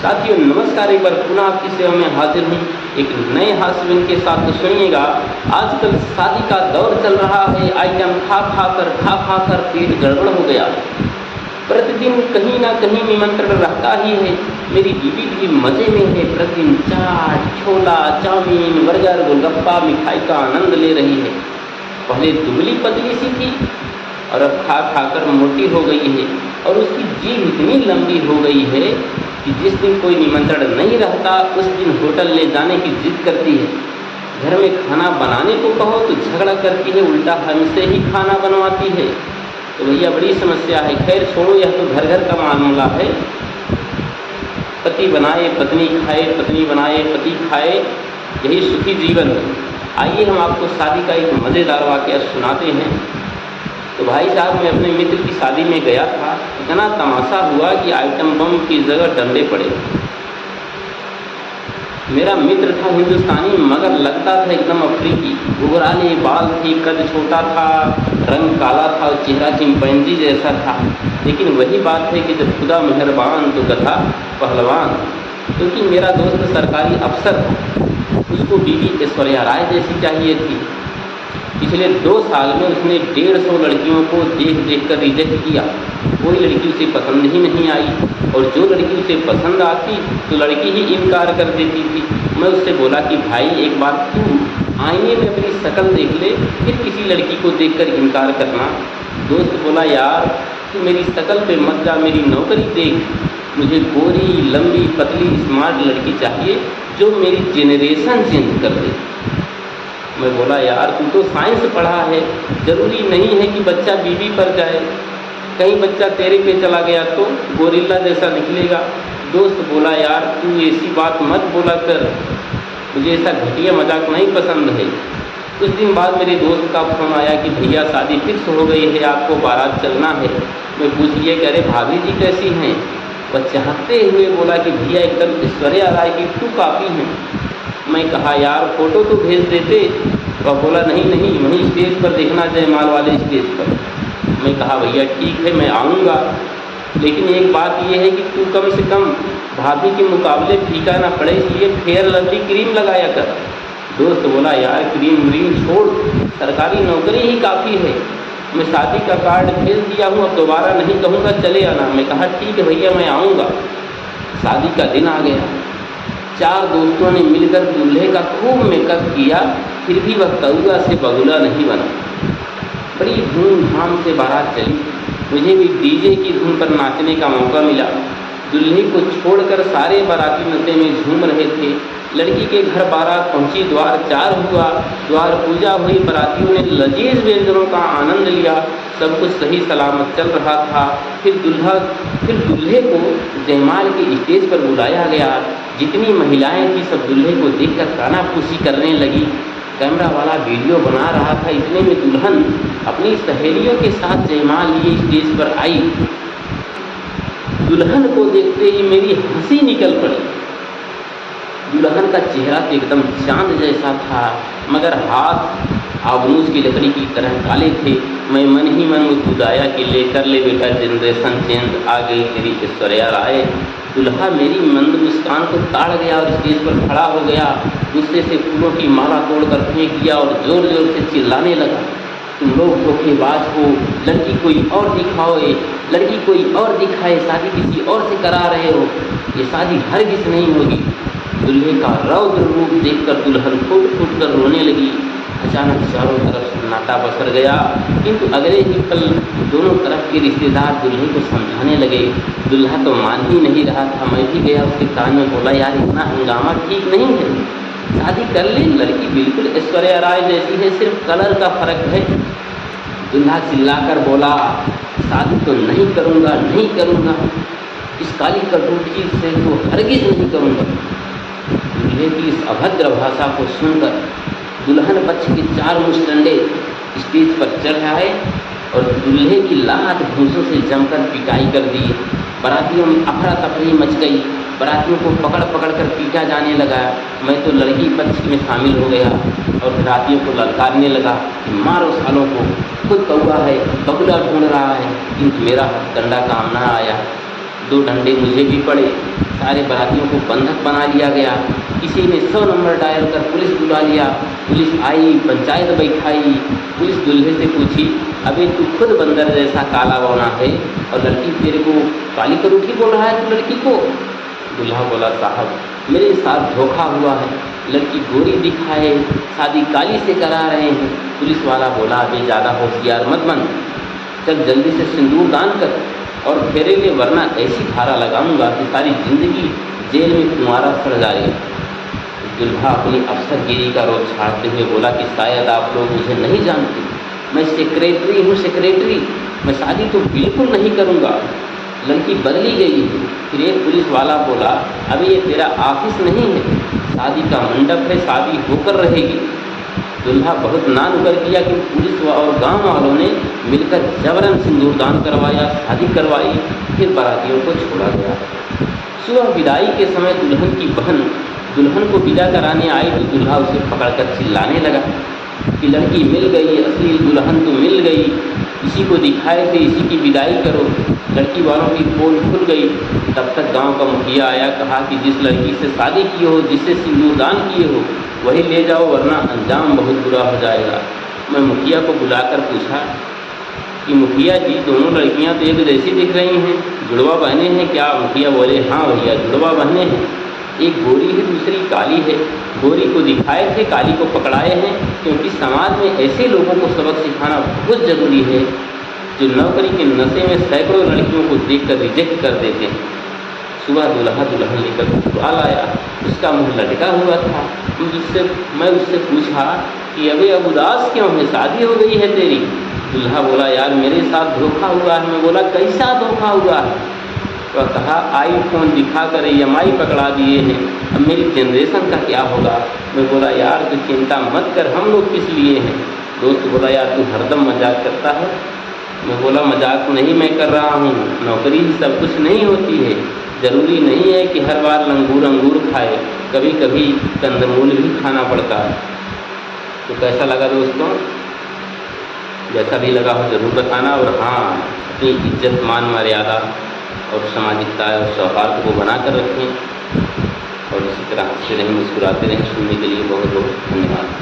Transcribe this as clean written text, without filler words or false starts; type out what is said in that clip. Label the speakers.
Speaker 1: साथियों नमस्कार, एक बार पुनः आपकी सेवा में हाजिर हूँ एक नए हास्य के साथ। तो सुनिएगा, आजकल शादी का दौर चल रहा है। आइटम खा खा कर पेट गड़बड़ हो गया। प्रतिदिन कहीं ना कहीं निमंत्रण रहता ही है। मेरी बीवी भी मज़े में है। प्रतिदिन चाट, छोला, चाउमीन, बर्गर, गोलगप्पा, मिठाई का आनंद ले रही है। पहले दुबली पतली सी थी और अब खा कर मोटी हो गई है। और उसकी जीभ इतनी लंबी हो गई है कि जिस दिन कोई निमंत्रण नहीं रहता उस दिन होटल ले जाने की जिद करती है। घर में खाना बनाने को कहो तो झगड़ा करती है, उल्टा हमसे ही खाना बनवाती है। तो भैया बड़ी समस्या है। खैर छोड़ो, यह तो घर घर का मामला है। पति बनाए पत्नी खाए, पत्नी बनाए पति खाए, यही सुखी जीवन है। आइए हम आपको शादी का एक मज़ेदार वाक़या सुनाते हैं। तो भाई साहब, मैं अपने मित्र की शादी में गया था। इतना तमाशा हुआ कि आइटम बम की जगह डंडे पड़े। मेरा मित्र था हिंदुस्तानी, मगर लगता था एकदम अफ्रीकी। घुघराले बाल थे, कद छोटा था, रंग काला था और चेहरा चिंपैंजी जैसा था। लेकिन वही बात है कि जब खुदा मेहरबान तो गधा पहलवान। क्योंकि मेरा दोस्त सरकारी अफसर था, उसको बीवी ऐश्वर्या राय जैसी चाहिए थी। पिछले 2 साल में उसने 150 लड़कियों को देख कर रिजेक्ट किया। कोई लड़की उसे पसंद ही नहीं आई, और जो लड़की उसे पसंद आती तो लड़की ही इनकार कर देती थी। मैं उससे बोला कि भाई एक बार तू आईने में अपनी शक्ल देख ले, फिर किसी लड़की को देखकर इनकार करना। दोस्त बोला, यार तू मेरी शक्ल पे मत जा, मेरी नौकरी देख। मुझे गोरी, लंबी, पतली, स्मार्ट लड़की चाहिए जो मेरी जेनरेशन चेंज कर दे। मैं बोला, यार तू तो साइंस पढ़ा है, ज़रूरी नहीं है कि बच्चा बीवी पर जाए। कहीं बच्चा तेरे पे चला गया तो गोरिल्ला जैसा निकलेगा। दोस्त बोला, यार तू ऐसी बात मत बोला कर, मुझे ऐसा घटिया मजाक नहीं पसंद है। कुछ दिन बाद मेरे दोस्त का फ़ोन आया कि भैया शादी फिक्स हो गई है, आपको बारात चलना है। मैं पूछ लिया कि अरे भाभी जी कैसी हैं। वह चाहते हुए बोला कि भैया एकदम ऐश्वर्या राय की टू कॉपी हैं। मैं कहा, यार फ़ोटो तो भेज देते। वह बोला, नहीं वहीं स्टेज पर देखना, जयमाल वाले स्टेज पर। मैं कहा, भैया ठीक है मैं आऊँगा, लेकिन एक बात यह है कि तू कम से कम भाभी के मुकाबले फीका ना पड़े, इसलिए फेयर लवली क्रीम लगाया कर। दोस्त बोला, यार क्रीम व्रीम छोड़, सरकारी नौकरी ही काफ़ी है। मैं शादी का कार्ड भेज दिया हूँ, अब दोबारा नहीं कहूँगा, चले आना। मैं कहा, ठीक है भैया मैं आऊँगा। शादी का दिन आ गया। 4 दोस्तों ने मिलकर दूल्हे का खूब मेकअप किया, फिर भी वह कौआ से बगुला नहीं बना। बड़ी धूमधाम से बारात चली। मुझे भी डीजे की धुन पर नाचने का मौका मिला। दूल्हे को छोड़कर सारे बाराती नशे में झूम रहे थे। लड़की के घर बारात पहुंची, द्वार 4 हुआ, द्वार पूजा हुई। बारातियों ने लजीज व्यंजनों का आनंद लिया। सब कुछ सही सलामत चल रहा था। फिर दूल्हे को जयमाल के स्टेज पर बुलाया गया। जितनी महिलाएं थी सब दूल्हे को देखकर कानाफूसी करने लगी। कैमरा वाला वीडियो बना रहा था। इतने में दुल्हन अपनी सहेलियों के साथ जयमाल लिए स्टेज पर आई। दुल्हन को देखते ही मेरी हंसी निकल पड़ी। दुल्हन का चेहरा तो एकदम चांद जैसा था, मगर हाथ आबनूस की लकड़ी की तरह काले थे। मैं मन ही मन मुस्कुराया कि लेकर ले बेटा, जनरेशन चेंज आ गई तेरी ऐश्वर्या राय। दुल्हा मेरी मंद मुस्कान को ताड़ गया और स्टेज पर खड़ा हो गया। गुस्से से फूलों की माला तोड़कर फेंक दिया और ज़ोर ज़ोर से चिल्लाने लगा, तुम लोग धोखेबाज हो, लड़की कोई और दिखाओ, लड़की कोई और दिखाए, शादी किसी और से करा रहे हो, ये शादी हरगिज़ नहीं होगी। दूल्हे का रौद्र रूप देखकर दुल्हन फूट फूट कर रोने लगी। अचानक चारों तरफ सन्नाटा पसर गया, किंतु अगले ही पल दोनों तरफ के रिश्तेदार दूल्हे को समझाने लगे। दूल्हा तो मान ही नहीं रहा था। मैं भी गया उसके कान में, बोला, यार इतना हंगामा ठीक नहीं है, शादी कर ले, लड़की बिल्कुल ऐश्वर्या राय जैसी है, सिर्फ कलर का फ़र्क है। दूल्हा चिल्लाकर बोला, शादी तो नहीं करूँगा, इस काली कटौती से तो हरगिज़ नहीं करूँगा। दूल्हे की इस अभद्र भाषा को सुनकर दुल्हन पक्ष के 4 मुस्टंडे स्टेज पर चढ़ आए और दूल्हे की लात घूंसों से जमकर पिटाई कर दी। बारातियों में अफरा तफरी मच गई। बारातियों को पकड़ कर पीटा जाने लगा। मैं तो लड़की पक्ष में शामिल हो गया और बारातियों को ललकारने लगा कि मारो सालों को, खुद कौआ है, बगुला ढूंढ रहा है, किंतु मेरा हथकंडा काम ना आया। 2 डंडे मुझे भी पड़े। सारे बारातियों को बंधक बना लिया गया। किसी ने 100 नंबर डायल कर पुलिस बुला लिया। पुलिस आई, पंचायत बैठाई। पुलिस दूल्हे से पूछी, अबे तू खुद बंदर जैसा काला बौना है और लड़की तेरे को काली करूठी बोल रहा है तू लड़की को। दूल्हा बोला, साहब मेरे साथ धोखा हुआ है, लड़की गोरी दिखाए, शादी काली से करा रहे हैं। पुलिस वाला बोला, अभी ज़्यादा होशियार मत बन, चल जल्दी से सिंदूर दान कर और फेरे ले, वरना ऐसी धारा लगाऊंगा कि सारी जिंदगी जेल में कुंवारा सड़ जाएगा। दुल्हा अपनी अफसरगिरी का रोज छाड़ते हुए बोला कि शायद आप लोग मुझे नहीं जानते, मैं सेक्रेटरी हूँ, सेक्रेटरी, मैं शादी तो बिल्कुल नहीं करूँगा। लड़की बदली गई है। फिर एक पुलिस वाला बोला, अभी ये तेरा ऑफिस नहीं है, शादी का मंडप है, शादी होकर रहेगी। दुल्हा बहुत नानुकर किया कि पुलिस और गांव वालों ने मिलकर जबरन सिंदूरदान करवाया, शादी करवाई, फिर बारातियों को छोड़ा गया। सुबह विदाई के समय दुल्हन की बहन दुल्हन को विदा कराने आई तो दूल्हा उसे पकड़कर चिल्लाने लगा कि लड़की मिल गई, असली दुल्हन तो मिल गई, इसी को दिखाए थे, इसी की विदाई करो। लड़की वालों की पोल खुल गई। तब तक गांव का मुखिया आया, कहा कि जिस लड़की से शादी की हो, जिससे सिंदूरदान किए हो, वही ले जाओ, वरना अंजाम बहुत बुरा हो जाएगा। मैं मुखिया को बुलाकर पूछा कि मुखिया जी, दोनों लड़कियां तो एक जैसी दिख रही हैं, जुड़वा बहनें हैं क्या? मुखिया बोले, हाँ भैया, जुड़वा बहनें हैं, एक गोरी है, दूसरी काली है। गोरी को दिखाए थे, काली को पकड़ाए हैं, क्योंकि समाज में ऐसे लोगों को सबक सिखाना बहुत ज़रूरी है जो नौकरी के नशे में सैकड़ों लड़कियों को देखकर रिजेक्ट कर देते हैं। सुबह दूल्हा दुल्हन लेकर ससुराल आया, उसका मुंह लटका हुआ था। मैं उससे पूछा कि अबे अब उदास क्यों है, शादी हो गई है तेरी? दूल्हा बोला, यार मेरे साथ धोखा हुआ है। मैं बोला, कैसा धोखा हुआ है? तो कहा, आईफोन दिखाकर EMI पकड़ा दिए हैं, अब मेरी जनरेशन का क्या होगा? मैं बोला, यार तू चिंता मत कर, हम लोग किस लिए हैं? दोस्त बोला, यार तू हरदम मजाक करता है। मैं बोला, मजाक नहीं मैं कर रहा हूँ, नौकरी ही सब कुछ नहीं होती है, ज़रूरी नहीं है कि हर बार लंगूर अंगूर खाए, कभी कभी कंदमूल भी खाना पड़ता है। तो कैसा लगा दोस्तों? जैसा भी लगा हो ज़रूर बताना। और हाँ, अपनी इज्जत मान मर्यादा और सामाजिकता और सौहार्द को बनाकर रखें और इसी तरह हंसते रहें, मुस्कुराते रहें। सुनने के लिए बहुत बहुत धन्यवाद।